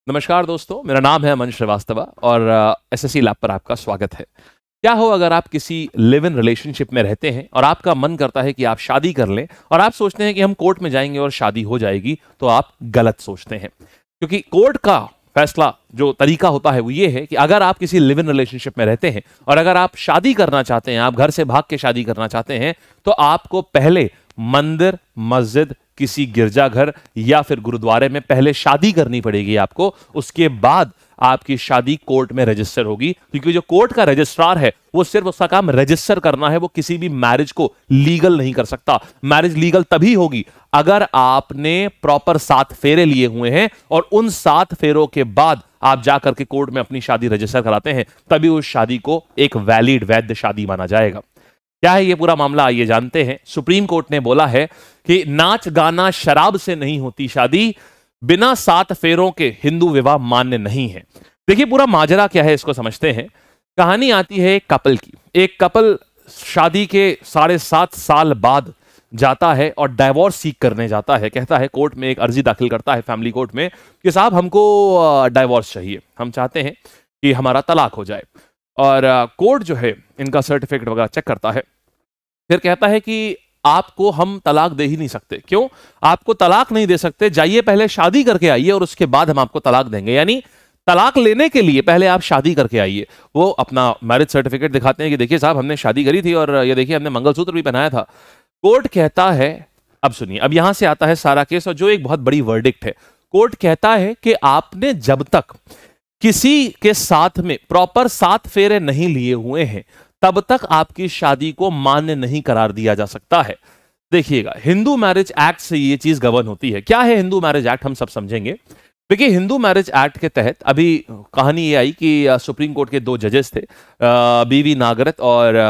नमस्कार दोस्तों, मेरा नाम है अमन श्रीवास्तव और एसएससी लैब पर आपका स्वागत है। क्या हो अगर आप किसी लिव इन रिलेशनशिप में रहते हैं और आपका मन करता है कि आप शादी कर लें और आप सोचते हैं कि हम कोर्ट में जाएंगे और शादी हो जाएगी, तो आप गलत सोचते हैं। क्योंकि कोर्ट का फैसला जो तरीका होता है वो ये है कि अगर आप किसी लिव इन रिलेशनशिप में रहते हैं और अगर आप शादी करना चाहते हैं, आप घर से भाग के शादी करना चाहते हैं, तो आपको पहले मंदिर, मस्जिद, किसी गिरजाघर या फिर गुरुद्वारे में पहले शादी करनी पड़ेगी आपको। उसके बाद आपकी शादी कोर्ट में रजिस्टर होगी, क्योंकि जो कोर्ट का रजिस्ट्रार है वो सिर्फ उसका काम रजिस्टर करना है, वो किसी भी मैरिज को लीगल नहीं कर सकता। मैरिज लीगल तभी होगी अगर आपने प्रॉपर 7 फेरे लिए हुए हैं और उन 7 फेरों के बाद आप जाकर के कोर्ट में अपनी शादी रजिस्टर कराते हैं, तभी उस शादी को एक वैलिड, वैध शादी माना जाएगा। क्या है ये पूरा मामला, आइए जानते हैं। सुप्रीम कोर्ट ने बोला है कि नाच गाना शराब से नहीं होती शादी, बिना 7 फेरों के हिंदू विवाह मान्य नहीं है। देखिए पूरा माजरा क्या है, इसको समझते हैं। कहानी आती है एक कपल की। एक कपल शादी के 7.5 साल बाद जाता है और डाइवोर्स सीख करने जाता है। कहता है, कोर्ट में एक अर्जी दाखिल करता है फैमिली कोर्ट में कि साहब हमको डाइवोर्स चाहिए, हम चाहते हैं कि हमारा तलाक हो जाए। और कोर्ट जो है इनका सर्टिफिकेट वगैरह चेक करता है, फिर कहता है कि आपको हम तलाक दे ही नहीं सकते। क्यों आपको तलाक नहीं दे सकते? जाइए पहले शादी करके आइए और उसके बाद हम आपको तलाक देंगे। यानी तलाक लेने के लिए पहले आप शादी करके आइए। वो अपना मैरिज सर्टिफिकेट दिखाते हैं कि देखिए साहब हमने शादी करी थी और ये देखिए हमने मंगलसूत्र भी पहनाया था। कोर्ट कहता है, अब सुनिए, अब यहां से आता है सारा केस और जो एक बहुत बड़ी वर्डिक्ट है। कोर्ट कहता है कि आपने जब तक किसी के साथ में प्रॉपर 7 फेरे नहीं लिए हुए हैं, तब तक आपकी शादी को मान्य नहीं करार दिया जा सकता है। देखिएगा, हिंदू मैरिज एक्ट से ये चीज गवर्न होती है। क्या है हिंदू मैरिज एक्ट, हम सब समझेंगे। देखिए हिंदू मैरिज एक्ट के तहत अभी कहानी ये आई कि सुप्रीम कोर्ट के 2 जजेस थे, बीवी नागरथ और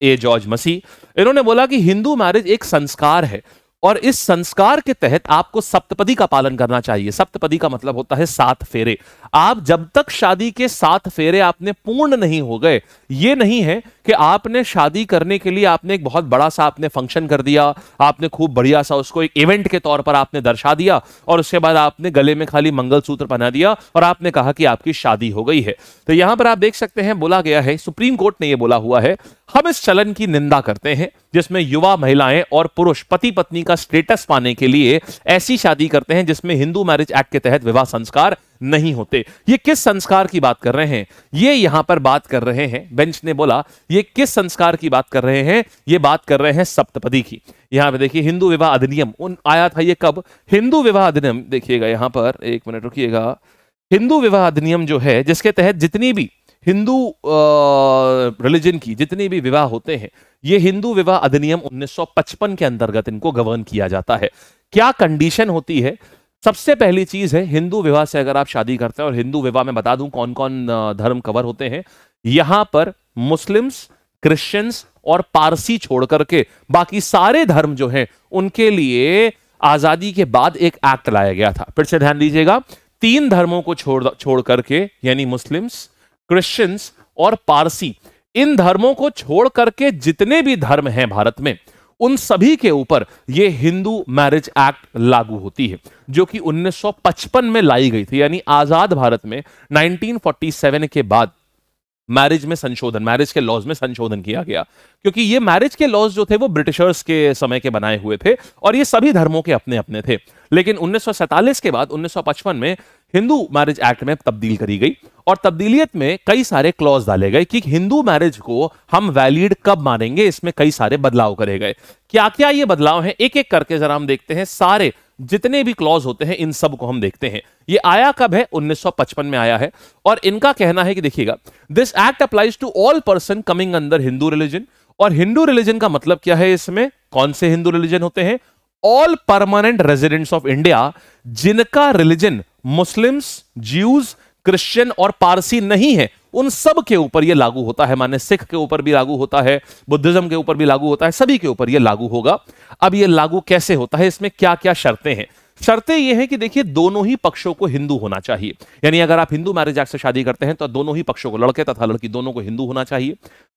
ए जॉर्ज मसीह। इन्होंने बोला कि हिंदू मैरिज एक संस्कार है और इस संस्कार के तहत आपको सप्तपदी का पालन करना चाहिए। सप्तपदी का मतलब होता है 7 फेरे। आप जब तक शादी के 7 फेरे आपने पूर्ण नहीं हो गए, ये नहीं है कि आपने शादी करने के लिए आपने एक बहुत बड़ा सा आपने फंक्शन कर दिया, आपने खूब बढ़िया सा उसको एक इवेंट के तौर पर आपने दर्शा दिया और उसके बाद आपने गले में खाली मंगलसूत्र पहना दिया और आपने कहा कि आपकी शादी हो गई है। तो यहां पर आप देख सकते हैं, बोला गया है, सुप्रीम कोर्ट ने यह बोला हुआ है, हम इस चलन की निंदा करते हैं जिसमें युवा महिलाएं और पुरुष पति पत्नी का स्टेटस पाने के लिए ऐसी शादी करते हैं जिसमें हिंदू मैरिज एक्ट के तहत विवाह संस्कार नहीं होते। ये किस संस्कार की बात कर रहे हैं? ये यहां पर बात कर रहे हैं, बेंच ने बोला, ये किस संस्कार की बात कर रहे हैं? ये बात कर रहे हैं सप्तपदी की। यहां पे देखिए हिंदू विवाह अधिनियम आया था। ये कब? हिंदू विवाह अधिनियम, देखिएगा यहां पर, एक मिनट रुकिएगा। हिंदू विवाह अधिनियम जो है, जिसके तहत जितनी भी हिंदू रिलीजन की जितने भी विवाह होते हैं, ये हिंदू विवाह अधिनियम 1955 के अंतर्गत इनको गवर्न किया जाता है। क्या कंडीशन होती है? सबसे पहली चीज है, हिंदू विवाह से अगर आप शादी करते हैं, और हिंदू विवाह में बता दूं कौन कौन धर्म कवर होते हैं, यहां पर मुस्लिम्स, क्रिश्चियंस और पारसी छोड़ करके बाकी सारे धर्म जो हैं उनके लिए आजादी के बाद एक एक्ट लाया गया था। फिर से ध्यान दीजिएगा, 3 धर्मों को छोड़ करके, यानी मुस्लिम्स, क्रिश्चियंस और पारसी, इन धर्मों को छोड़ करके जितने भी धर्म हैं भारत में, उन सभी के ऊपर यह हिंदू मैरिज एक्ट लागू होती है, जो कि 1955 में लाई गई थी। यानी आजाद भारत में 1947 के बाद मैरिज में संशोधन, मैरिज के लॉज में संशोधन किया गया, क्योंकि ये मैरिज के लॉज जो थे वो ब्रिटिशर्स के समय के बनाए हुए थे और ये सभी धर्मों के अपने अपने थे। लेकिन 1947 के बाद 1955 में हिंदू मैरिज एक्ट में तब्दील करी गई और तब्दीलियत में कई सारे क्लॉज डाले गए कि हिंदू मैरिज को हम वैलिड कब मानेंगे। इसमें कई सारे बदलाव करे गए। क्या क्या ये बदलाव हैं, एक एक करके जरा हम देखते हैं। सारे जितने भी क्लॉज होते हैं इन सब को हम देखते हैं। ये आया कब है? 1955 में आया है। और इनका कहना है कि देखिएगा, this act applies to all person coming under Hindu religion. और हिंदू रिलीजन का मतलब क्या है? इसमें कौन से हिंदू रिलीजन होते हैं? All permanent residents of India, जिनका रिलीजन मुस्लिम्स, ज्यूज, क्रिश्चियन और पारसी नहीं है, उन सब के ऊपर यह लागू होता है। माने सिख के ऊपर भी लागू होता है, बुद्धिज्म के ऊपर भी लागू होता है, सभी के ऊपर यह लागू होगा। अब यह लागू कैसे होता है, इसमें क्या क्या शर्तें हैं? शर्तें यह है कि देखिए, दोनों ही पक्षों को हिंदू होना चाहिए। यानी अगर आप हिंदू मैरिज एक्ट से शादी करते हैं तो दोनों ही पक्षों को, लड़के तथा लड़की दोनों को हिंदू होना चाहिए।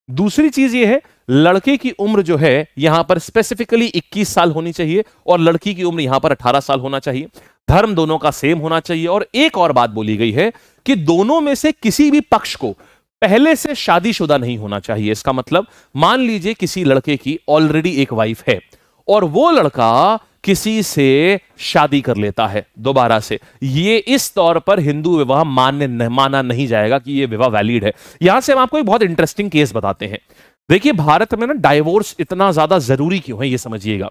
दूसरी चीज यह है, लड़के की उम्र जो है यहां पर स्पेसिफिकली 21 साल होनी चाहिए और लड़की की उम्र यहां पर 18 साल होना चाहिए। धर्म दोनों का सेम होना चाहिए, और एक और बात बोली गई है कि दोनों में से किसी भी पक्ष को पहले से शादीशुदा नहीं होना चाहिए। इसका मतलब मान लीजिए किसी लड़के की ऑलरेडी एक वाइफ है और वो लड़का किसी से शादी कर लेता है दोबारा से, ये इस तौर पर हिंदू विवाह माना नहीं जाएगा कि ये विवाह वैलिड है। यहां से हम आपको एक बहुत इंटरेस्टिंग केस बताते हैं। देखिए भारत में ना डाइवोर्स इतना ज्यादा जरूरी क्यों है, ये समझिएगा।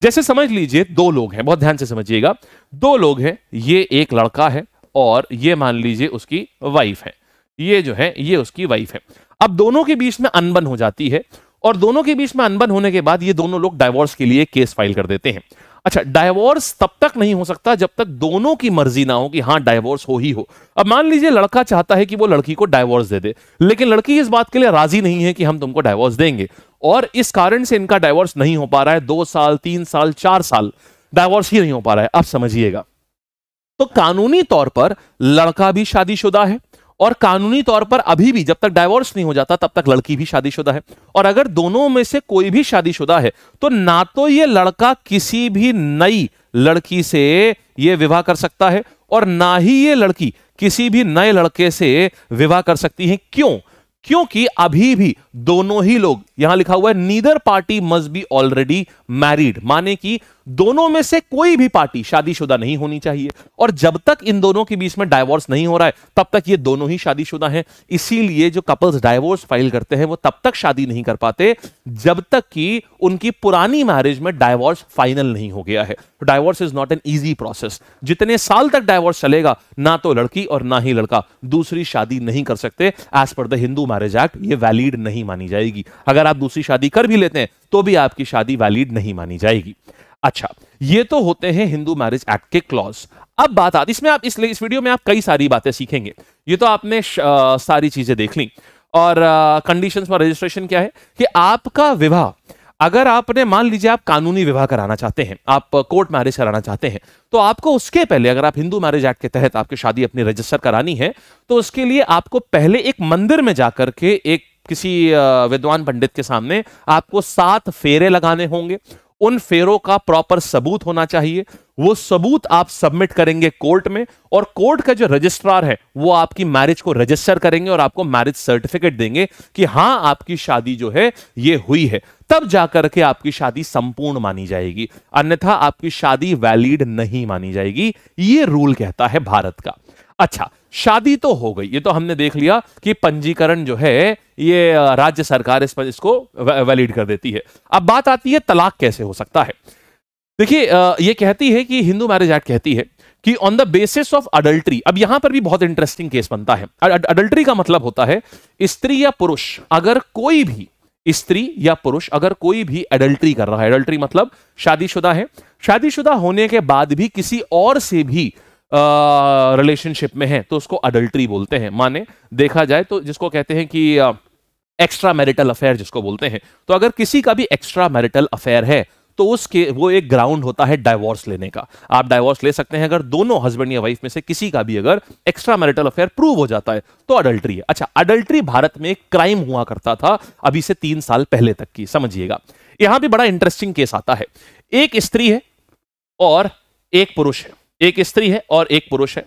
जैसे समझ लीजिए दो लोग हैं, बहुत ध्यान से समझिएगा, दो लोग हैं, ये एक लड़का है और ये मान लीजिए उसकी वाइफ है, ये जो है ये उसकी वाइफ है। अब दोनों के बीच में अनबन हो जाती है और दोनों के बीच में अनबन होने के बाद ये दोनों लोग डाइवोर्स के लिए केस फाइल कर देते हैं। अच्छा, डाइवोर्स तब तक नहीं हो सकता जब तक दोनों की मर्जी ना हो कि हां डाइवोर्स हो ही हो। अब मान लीजिए लड़का चाहता है कि वो लड़की को डाइवोर्स दे दे, लेकिन लड़की इस बात के लिए राजी नहीं है कि हम तुमको डाइवोर्स देंगे, और इस कारण से इनका डाइवोर्स नहीं हो पा रहा है। 2 साल 3 साल 4 साल डाइवोर्स ही नहीं हो पा रहा है। अब समझिएगा, तो कानूनी तौर पर लड़का भी शादीशुदा है और कानूनी तौर पर अभी भी जब तक डाइवोर्स नहीं हो जाता तब तक लड़की भी शादीशुदा है। और अगर दोनों में से कोई भी शादीशुदा है तो ना तो ये लड़का किसी भी नई लड़की से ये विवाह कर सकता है और ना ही ये लड़की किसी भी नए लड़के से विवाह कर सकती है। क्यों? क्योंकि अभी भी दोनों ही लोग, यहां लिखा हुआ है neither party must be already married, माने कि दोनों में से कोई भी पार्टी शादीशुदा नहीं होनी चाहिए। और जब तक इन दोनों के बीच में डाइवोर्स नहीं हो रहा है तब तक ये दोनों ही शादीशुदा हैं। इसीलिए जो कपल्स डाइवोर्स फाइल करते हैं वो तब तक शादी नहीं कर पाते जब तक कि उनकी पुरानी मैरिज में डाइवोर्स फाइनल नहीं हो गया है। Divorce is not an easy process. जितने साल तक डाइवोर्स चलेगा ना तो लड़की और ना ही लड़का दूसरी शादी नहीं कर सकते। As per the Hindu marriage act ये वैलिड नहीं मानी जाएगी। अगर आप दूसरी शादी कर भी लेते हैं तो भी आपकी शादी वैलिड नहीं मानी जाएगी। अच्छा, ये तो होते हैं हिंदू मैरिज एक्ट के क्लॉज। अब बात आती, इसमें आप इस वीडियो में आप कई सारी बातें सीखेंगे। ये तो आपने सारी चीजें देख ली। और कंडीशंस फॉर रजिस्ट्रेशन क्या है कि आपका विवाह, अगर आपने मान लीजिए आप कानूनी विवाह कराना चाहते हैं, आप कोर्ट मैरिज कराना चाहते हैं, तो आपको उसके पहले, अगर आप हिंदू मैरिज एक्ट के तहत आपकी शादी अपनी रजिस्टर करानी है, तो उसके लिए आपको पहले एक मंदिर में जाकर के एक किसी विद्वान पंडित के सामने आपको 7 फेरे लगाने होंगे। उन फेरों का प्रॉपर सबूत होना चाहिए। वो सबूत आप सबमिट करेंगे कोर्ट में, और कोर्ट का जो रजिस्ट्रार है वो आपकी मैरिज को रजिस्टर करेंगे और आपको मैरिज सर्टिफिकेट देंगे कि हां आपकी शादी जो है ये हुई है। तब जाकर के आपकी शादी संपूर्ण मानी जाएगी, अन्यथा आपकी शादी वैलिड नहीं मानी जाएगी। ये रूल कहता है भारत का। अच्छा, शादी तो हो गई, ये तो हमने देख लिया कि पंजीकरण जो है ये राज्य सरकार इसको वैलिड कर देती है। अब बात आती है तलाक कैसे हो सकता है। देखिए ये कहती है कि हिंदू मैरिज एक्ट कहती है कि on the basis of adultery. अब यहां पर भी बहुत इंटरेस्टिंग केस बनता है। अडल्ट्री का मतलब होता है स्त्री या पुरुष, अगर कोई भी स्त्री या पुरुष अगर कोई भी अडल्ट्री कर रहा है, अडल्ट्री मतलब शादीशुदा है, शादीशुदा होने के बाद भी किसी और से भी रिलेशनशिप में है तो उसको अडल्ट्री बोलते हैं। माने देखा जाए तो जिसको कहते हैं कि एक्स्ट्रा मैरिटल अफेयर जिसको बोलते हैं, तो अगर किसी का भी एक्स्ट्रा मैरिटल अफेयर है तो उसके वो एक ग्राउंड होता है डाइवोर्स लेने का। आप डाइवोर्स ले सकते हैं अगर दोनों हस्बैंड या वाइफ में से किसी का भी अगर एक्स्ट्रा मैरिटल अफेयर प्रूव हो जाता है तो अडल्ट्री है। अच्छा, अडल्ट्री भारत में एक क्राइम हुआ करता था अभी से 3 साल पहले तक की, समझिएगा। यहां भी बड़ा इंटरेस्टिंग केस आता है। एक स्त्री है और एक पुरुष है, एक स्त्री है और एक पुरुष है।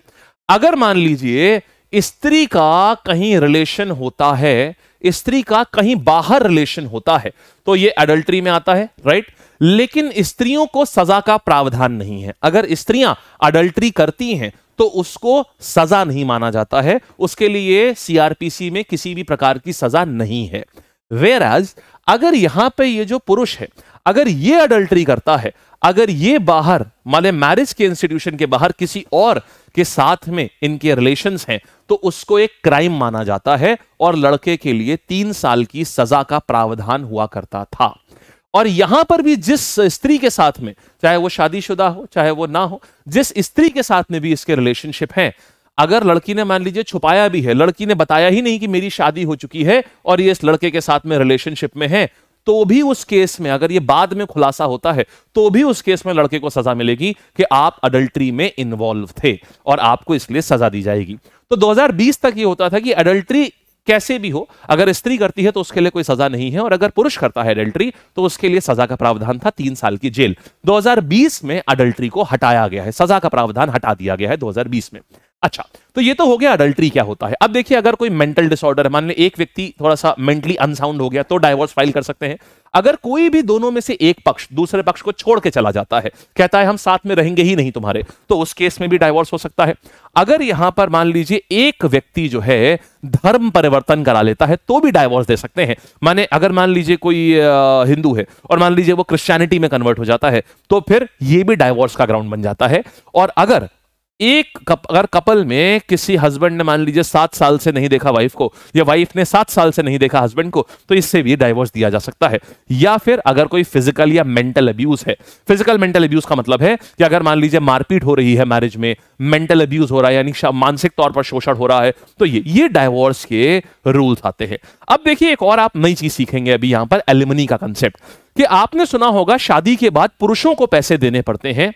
अगर मान लीजिए स्त्री का कहीं रिलेशन होता है, स्त्री का कहीं बाहर रिलेशन होता है, तो ये एडल्ट्री में आता है, राइट। लेकिन स्त्रियों को सजा का प्रावधान नहीं है। अगर स्त्रियां एडल्ट्री करती हैं तो उसको सजा नहीं माना जाता है, उसके लिए सीआरपीसी में किसी भी प्रकार की सजा नहीं है। वेयरएज अगर यहां पे ये जो पुरुष है, अगर ये अडल्ट्री करता है, अगर ये बाहर माने मैरिज के इंस्टीट्यूशन के बाहर किसी और के साथ में इनके रिलेशंस हैं, तो उसको एक क्राइम माना जाता है और लड़के के लिए 3 साल की सजा का प्रावधान हुआ करता था। और यहां पर भी जिस स्त्री के साथ में, चाहे वो शादीशुदा हो चाहे वो ना हो, जिस स्त्री के साथ में भी इसके रिलेशनशिप हैं, अगर लड़की ने मान लीजिए छुपाया भी है, लड़की ने बताया ही नहीं कि मेरी शादी हो चुकी है और ये इस लड़के के साथ में रिलेशनशिप में है, तो भी उस केस में, अगर ये बाद में खुलासा होता है, तो भी उस केस में लड़के को सजा मिलेगी कि आप अडल्ट्री में इन्वॉल्व थे और आपको इसलिए सजा दी जाएगी। तो 2020 तक ये होता था कि अडल्ट्री कैसे भी हो, अगर स्त्री करती है तो उसके लिए कोई सजा नहीं है, और अगर पुरुष करता है अडल्ट्री तो उसके लिए सजा का प्रावधान था 3 साल की जेल। 2020 में अडल्ट्री को हटाया गया है, सजा का प्रावधान हटा दिया गया है 2020 में। अच्छा, तो ये तो हो गया अडल्ट्री क्या होता है। अब देखिए, अगर कोई मेंटल डिसऑर्डर, मान ले एक व्यक्ति थोड़ा सा मेंटली अनसाउंड हो गया तो डाइवोर्स फाइल कर सकते हैं। अगर कोई भी दोनों में से एक पक्ष दूसरे पक्ष को छोड़ के चला जाता है, कहता है हम साथ में रहेंगे ही नहीं तुम्हारे, तो उस केस में भी डाइवोर्स हो सकता है। अगर यहां पर मान लीजिए एक व्यक्ति जो है धर्म परिवर्तन करा लेता है तो भी डाइवोर्स दे सकते हैं। माने अगर मान लीजिए कोई हिंदू है और मान लीजिए वो क्रिश्चियनिटी में कन्वर्ट हो जाता है तो फिर ये भी डाइवोर्स का ग्राउंड बन जाता है। और अगर अगर कपल में किसी हस्बैंड ने मान लीजिए 7 साल से नहीं देखा वाइफ को, या वाइफ ने 7 साल से नहीं देखा हस्बैंड को, तो इससे भी डाइवोर्स दिया जा सकता है। या फिर अगर कोई फिजिकल या मेंटल अब्यूज है, फिजिकल मेंटल अब्यूज का मतलब है कि अगर मान लीजिए मारपीट हो रही है मैरिज में, मेंटल अब्यूज हो रहा है यानी मानसिक तौर पर शोषण हो रहा है, तो ये डाइवोर्स के रूल्स आते हैं। अब देखिए, एक और आप नई चीज सीखेंगे अभी यहां पर, एलिमनी का कंसेप्ट। कि आपने सुना होगा शादी के बाद पुरुषों को पैसे देने पड़ते हैं,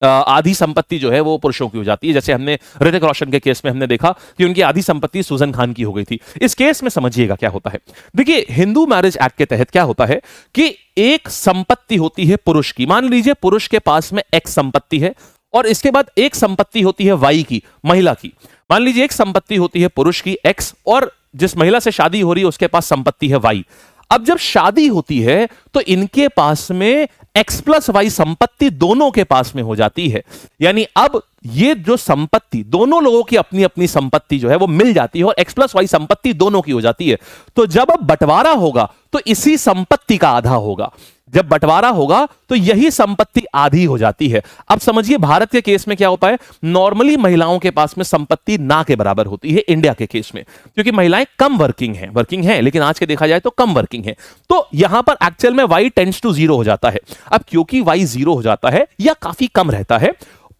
आधी संपत्ति जो है वो पुरुषों की हो जाती है। जैसे हमने ऋतिक रोशन के केस में हमने देखा कि उनकी आधी संपत्ति सुजन खान की हो गई थी। इस केस में समझिएगा क्या होता है। देखिए, हिंदू मैरिज एक्ट के तहत क्या होता है कि एक संपत्ति होती है पुरुष की, मान लीजिए पुरुष के पास में एक्स संपत्ति है, और इसके बाद एक संपत्ति होती है वाई की, महिला की। मान लीजिए एक संपत्ति होती है पुरुष की एक्स, और जिस महिला से शादी हो रही है उसके पास संपत्ति है वाई। अब जब शादी होती है तो इनके पास में एक्स प्लस वाई संपत्ति दोनों के पास में हो जाती है। यानी अब ये जो संपत्ति, दोनों लोगों की अपनी अपनी संपत्ति जो है वो मिल जाती है, और एक्स प्लस वाई संपत्ति दोनों की हो जाती है। तो जब अब बंटवारा होगा तो इसी संपत्ति का आधा होगा। जब बंटवारा होगा तो यही संपत्ति आधी हो जाती है। अब समझिए भारत के केस में क्या होता है, नॉर्मली महिलाओं के पास में संपत्ति ना के बराबर होती है इंडिया के केस में, क्योंकि महिलाएं कम वर्किंग है, लेकिन आज के देखा जाए तो कम वर्किंग है। तो यहां पर एक्चुअल में y टेंड्स टू 0 हो जाता है। अब क्योंकि y 0 हो जाता है या काफी कम रहता है,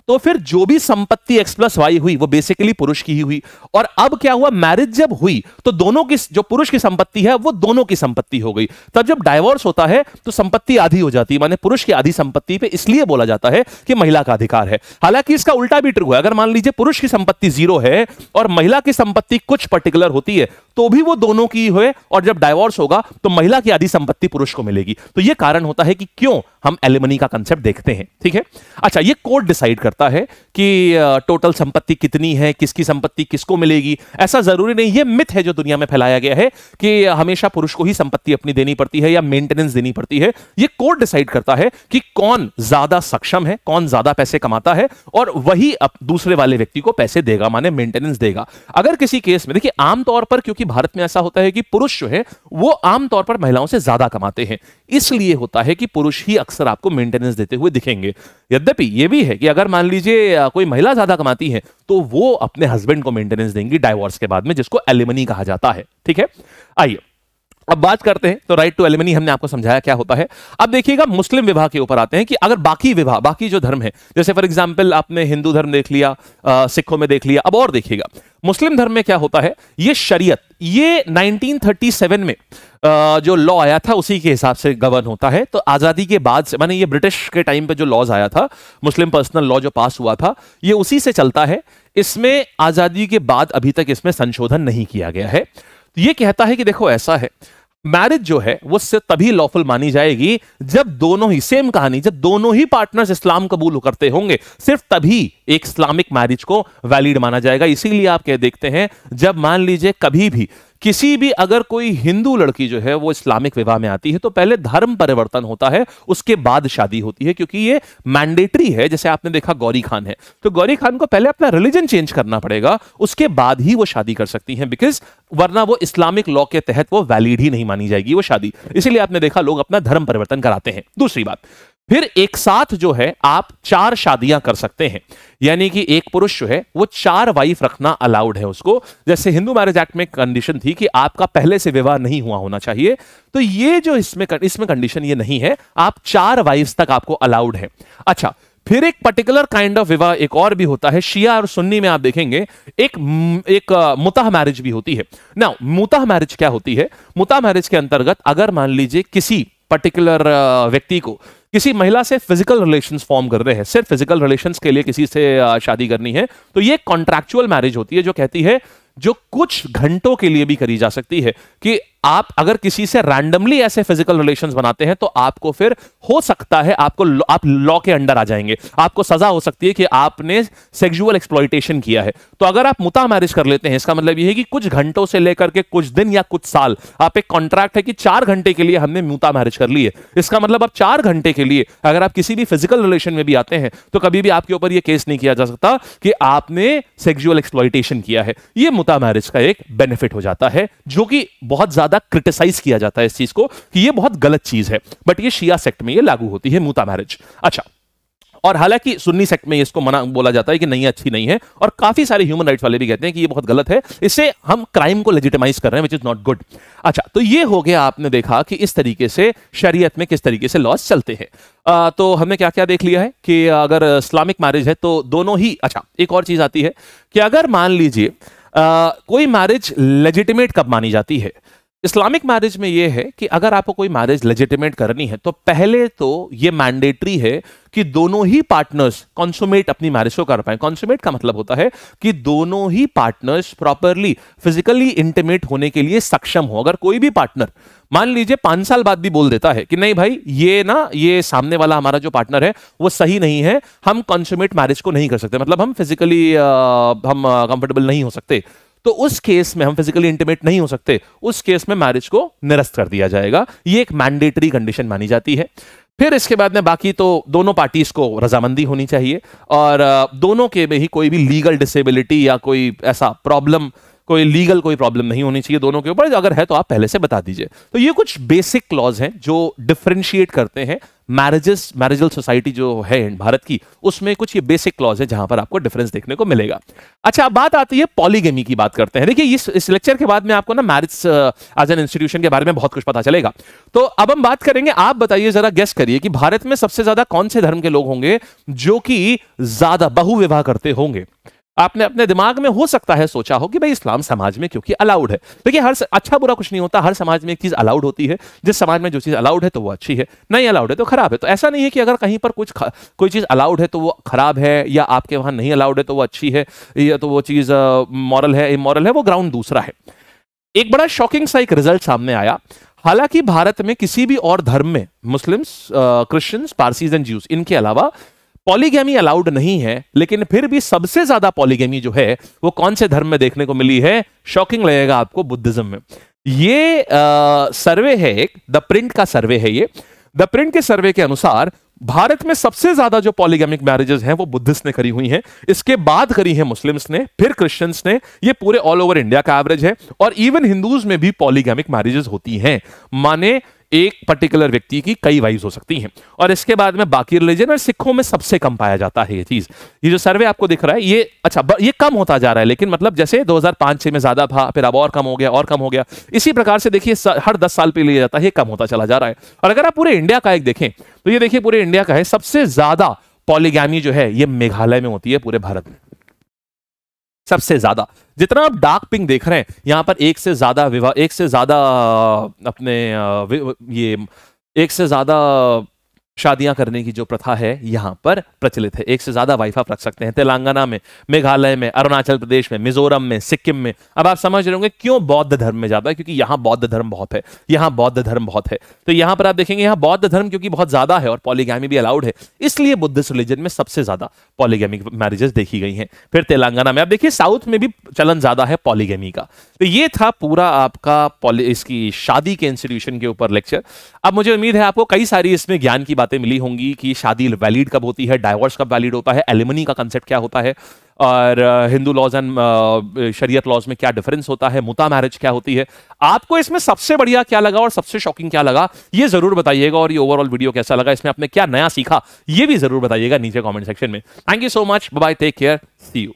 तो फिर जो भी संपत्ति एक्स प्लस वाई हुई वो बेसिकली पुरुष की ही हुई। और अब क्या हुआ, मैरिज जब हुई तो दोनों की, जो पुरुष की संपत्ति है वो दोनों की संपत्ति हो गई। तब जब डाइवोर्स होता है तो संपत्ति आधी हो जाती है, माने पुरुष की आधी संपत्ति पे इसलिए बोला जाता है कि महिला का अधिकार है। हालांकि इसका उल्टा भी ट्रू है। अगर मान लीजिए पुरुष की संपत्ति 0 है और महिला की संपत्ति कुछ पर्टिकुलर होती है तो भी वो दोनों की हुए, और जब डाइवोर्स होगा तो महिला की आधी संपत्ति पुरुष को मिलेगी। तो ये कारण होता है कि क्यों हम एलिमनी का कंसेप्ट देखते हैं। ठीक है, अच्छा, ये कोर्ट डिसाइड करता है कि टोटल संपत्ति कितनी है, किसकी संपत्ति किसको मिलेगी। ऐसा जरूरी नहीं, ये मिथ है जो दुनिया में फैलाया गया है कि हमेशा पुरुष को ही संपत्ति अपनी देनी पड़ती है या मेंटेनेंस देनी पड़ती है। ये कोर्ट डिसाइड करता है कि कौन ज्यादा सक्षम है, कौन ज्यादा पैसे कमाता है, और वही अब दूसरे वाले व्यक्ति को पैसे देगा, माने मेंटेनेंस देगा। अगर किसी केस में देखिए, आमतौर पर क्योंकि भारत में ऐसा होता है कि पुरुष जो है वो आमतौर पर महिलाओं से ज्यादा कमाते हैं, इसलिए होता है कि पुरुष ही अक्सर आपको मेंटेनेंस देते हुए दिखेंगे। यद्यपि ये भी है कि अगर मान लीजिए कोई महिला ज्यादा कमाती है तो वो अपने हस्बैंड को मेंटेनेंस देंगी डाइवोर्स के बाद में, जिसको एलिमनी कहा जाता है। ठीक है, आइए अब बात करते हैं। तो राइट टू एलिमनी हमने आपको समझाया क्या होता है। अब देखिएगा मुस्लिम विवाह के ऊपर आते हैं कि अगर बाकी विवाह, बाकी जो धर्म है, जैसे फॉर एग्जांपल आपने हिंदू धर्म देख लिया, सिखों में देख लिया, अब और देखिएगा मुस्लिम धर्म में क्या होता है। ये शरीयत, ये 1937 में जो लॉ आया था उसी के हिसाब से गवर्न होता है। तो आजादी के बाद से, माने ये ब्रिटिश के टाइम पे जो लॉज आया था, मुस्लिम पर्सनल लॉ जो पास हुआ था, ये उसी से चलता है। इसमें आजादी के बाद अभी तक इसमें संशोधन नहीं किया गया है। तो ये कहता है कि देखो ऐसा है, मैरिज जो है वो सिर्फ तभी लॉफुल मानी जाएगी जब दोनों ही, सेम कहानी, जब दोनों ही पार्टनर्स इस्लाम कबूल करते होंगे, सिर्फ तभी एक इस्लामिक मैरिज को वैलिड माना जाएगा। इसीलिए आप क्या देखते हैं, जब मान लीजिए कभी भी किसी भी, अगर कोई हिंदू लड़की जो है वो इस्लामिक विवाह में आती है तो पहले धर्म परिवर्तन होता है, उसके बाद शादी होती है, क्योंकि ये मैंडेटरी है। जैसे आपने देखा गौरी खान है, तो गौरी खान को पहले अपना रिलीजन चेंज करना पड़ेगा, उसके बाद ही वो शादी कर सकती हैं, बिकॉज वरना वो इस्लामिक लॉ के तहत वो वैलिड ही नहीं मानी जाएगी वो शादी। इसीलिए आपने देखा लोग अपना धर्म परिवर्तन कराते हैं। दूसरी बात, फिर एक साथ जो है आप 4 शादियां कर सकते हैं, यानी कि एक पुरुष जो है वो 4 वाइफ रखना अलाउड है उसको। जैसे हिंदू मैरिज एक्ट में कंडीशन थी कि आपका पहले से विवाह नहीं हुआ होना चाहिए, तो ये जो इसमें कंडीशन ये नहीं है, आप 4 वाइफ्स तक आपको अलाउड है। अच्छा, फिर एक पर्टिकुलर काइंड ऑफ विवाह एक और भी होता है, शिया और सुन्नी में आप देखेंगे एक मुताह मैरिज भी होती है ना। मुताह मैरिज क्या होती है, मुताह मैरिज के अंतर्गत अगर मान लीजिए किसी पर्टिकुलर व्यक्ति को किसी महिला से फिजिकल रिलेशंस फॉर्म कर रहे हैं, सिर्फ फिजिकल रिलेशंस के लिए किसी से शादी करनी है, तो ये कॉन्ट्रैक्चुअल मैरिज होती है जो कहती है जो कुछ घंटों के लिए भी करी जा सकती है, कि आप अगर किसी से रैंडमली ऐसे फिजिकल रिलेशंस बनाते हैं तो आपको फिर हो सकता है आप लॉ के अंडर आ जाएंगे, आपको सजा हो सकती है कि आपने सेक्सुअल एक्सप्लॉइटेशन किया है। तो अगर आप मुता मैरिज कर लेते हैं, इसका मतलब यह है कि कुछ घंटों से लेकर के कुछ दिन या कुछ साल, आप एक कॉन्ट्रैक्ट है कि 4 घंटे के लिए हमने मुता मैरिज कर ली है, इसका मतलब आप 4 घंटे के लिए अगर आप किसी भी फिजिकल रिलेशन में भी आते हैं तो कभी भी आपके ऊपर यह केस नहीं किया जा सकता कि आपने सेक्सुअल एक्सप्लॉइटेशन किया है। यह मुता मैरिज का एक बेनिफिट हो जाता है, जो कि बहुत ज्यादा क्रिटिसाइज किया जाता है इस चीज को कि यह बहुत गलत चीज है, बट ये शिया सेक्ट में यह लागू होती है मुता मैरिज। अच्छा, और हालांकि सुन्नी सेक्ट में इसको मना बोला जाता है कि नहीं, अच्छी नहीं है, और काफी सारे ह्यूमन राइट्स वाले भी कहते हैं कि ये बहुत गलत है, इससे हम क्राइम को लेजिटिमाइज कर रहे हैं, विच इज नॉट गुड। अच्छा, तो ये हो गया, आपने देखा कि इस तरीके से शरीयत में किस तरीके से लॉज चलते हैं। तो हमने क्या क्या देख लिया है कि अगर इस्लामिक मैरिज है तो दोनों ही, अच्छा एक और चीज आती है कि अगर मान लीजिए कोई मैरिज लेजिटिमेट कब मानी जाती है। इस्लामिक मैरिज में यह है कि अगर आपको कोई मैरिज लेजिटिमेट करनी है तो पहले तो यह मैंडेटरी है कि दोनों ही पार्टनर्स कॉन्सुमेट अपनी मैरिज को कर पाए। कॉन्सुमेट का मतलब होता है कि दोनों ही पार्टनर्स प्रॉपरली फिजिकली इंटीमेट होने के लिए सक्षम हो। अगर कोई भी पार्टनर मान लीजिए 5 साल बाद भी बोल देता है कि नहीं भाई, ये सामने वाला हमारा जो पार्टनर है वो सही नहीं है, हम कॉन्सुमेट मैरिज को नहीं कर सकते, मतलब हम फिजिकली हम कंफर्टेबल नहीं हो सकते, तो उस केस में हम फिजिकली इंटीमेट नहीं हो सकते, उस केस में मैरिज को निरस्त कर दिया जाएगा। ये एक मैंडेटरी कंडीशन मानी जाती है। फिर इसके बाद में बाकी तो दोनों पार्टीज को रजामंदी होनी चाहिए, और दोनों के में ही कोई भी लीगल डिसेबिलिटी या कोई ऐसा प्रॉब्लम, कोई लीगल कोई प्रॉब्लम नहीं होनी चाहिए दोनों के ऊपर, अगर है तो आप पहले से बता दीजिए। तो ये कुछ बेसिक क्लॉज हैं जो डिफरेंशिएट करते हैं मैरिजल सोसाइटी जो है भारत की, उसमें कुछ ये बेसिक क्लॉज है जहां पर आपको डिफरेंस देखने को मिलेगा। अच्छा, अब बात आती है पॉलीगेमी की, बात करते हैं। देखिए इस लेक्चर के बाद में आपको ना मैरिज एज एन इंस्टीट्यूशन के बारे में बहुत कुछ पता चलेगा। तो अब हम बात करेंगे, आप बताइए, जरा गेस करिए कि भारत में सबसे ज्यादा कौन से धर्म के लोग होंगे जो कि ज्यादा बहुविवाह करते होंगे। आपने अपने दिमाग में हो सकता है सोचा हो कि भाई इस्लाम समाज में क्योंकि अलाउड है। देखिए अच्छा बुरा कुछ नहीं होता, हर समाज में एक चीज अलाउड होती है, जिस समाज में जो चीज अलाउड है तो वो अच्छी है, नहीं अलाउड है तो खराब है। तो ऐसा नहीं है कि अगर कहीं पर कोई चीज अलाउड है तो वो खराब है, या आपके वहां नहीं अलाउड है तो वो अच्छी है, या तो वो चीज मॉरल है इमॉरल है, वो ग्राउंड दूसरा है। एक बड़ा शॉकिंग सा एक रिजल्ट सामने आया। हालांकि भारत में किसी भी और धर्म में, Muslims, Christians, Parsis and Jews, इनके अलावा पॉलीगैमी अलाउड नहीं है, लेकिन फिर भी सबसे ज्यादा पॉलीगैमी जो है वो कौन से धर्म में देखने को मिली है? शॉकिंग लगेगा आपको, बुद्धिज्म में। ये सर्वे है, एक द प्रिंट का सर्वे है। ये द प्रिंट के सर्वे के अनुसार भारत में सबसे ज्यादा जो पॉलीगैमिक मैरिजेस हैं वो बुद्धिस्ट ने करी हुई हैं, इसके बाद करी है मुस्लिम्स ने, फिर क्रिश्चियंस ने। ये पूरे ऑल ओवर इंडिया का एवरेज है। और इवन हिंदूज में भी पॉलीगैमिक मैरिजेस होती हैं, माने एक पर्टिकुलर व्यक्ति की कई वाइफ्स हो सकती हैं। और इसके बाद में बाकी रिलीजन और सिखों में सबसे कम पाया जाता है ये चीज। ये जो सर्वे आपको दिख रहा है ये, अच्छा ये कम होता जा रहा है, लेकिन मतलब जैसे 2005-6 में ज्यादा था, फिर अब और कम हो गया और कम हो गया, इसी प्रकार से देखिए हर 10 साल पे लिया जाता है, ये कम होता चला जा रहा है। और अगर आप पूरे इंडिया का एक देखें तो ये देखिए पूरे इंडिया का है, सबसे ज्यादा पॉलीगैमी जो है ये मेघालय में होती है पूरे भारत में, सबसे ज्यादा। जितना आप डार्क पिंक देख रहे हैं यहां पर एक से ज्यादा विवाह, एक से ज्यादा अपने ये एक से ज्यादा शादियां करने की जो प्रथा है यहां पर प्रचलित है। एक से ज्यादा वाइफ आप रख सकते हैं तेलंगाना में, मेघालय में, अरुणाचल प्रदेश में, मिजोरम में, सिक्किम में। अब आप समझ रहे होंगे क्यों बौद्ध धर्म में ज्यादा है, क्योंकि यहां बौद्ध धर्म बहुत है, यहां बौद्ध धर्म बहुत है। तो यहां पर आप देखेंगे यहां बौद्ध धर्म क्योंकि बहुत ज्यादा है और पॉलीगैमी भी अलाउड है, इसलिए बुद्धिस्ट रिलीजन में सबसे ज्यादा पॉलीगैमिक मैरिजेस देखी गई हैं। फिर तेलंगाना में, आप देखिए साउथ में भी चलन ज्यादा है पॉलीगैमी का। तो ये था पूरा आपका इसकी शादी के इंस्टीट्यूशन के ऊपर लेक्चर। अब मुझे उम्मीद है आपको कई सारी इसमें ज्ञान की बातें मिली होंगी कि शादी वैलिड कब होती है, डाइवोर्स कब वैलिड होता है, एलिमनी का कंसेप्ट क्या होता है, और हिंदू लॉज एंड शरीयत लॉज में क्या डिफरेंस होता है, मुता मैरिज क्या होती है। आपको इसमें सबसे बढ़िया क्या लगा और सबसे शॉकिंग क्या लगा ये जरूर बताइएगा, और ये ओवरऑल वीडियो कैसा लगा, इसमें आपने क्या नया सीखा ये भी जरूर बताइएगा नीचे कमेंट सेक्शन में। Thank you so much, bye bye, take care, see you.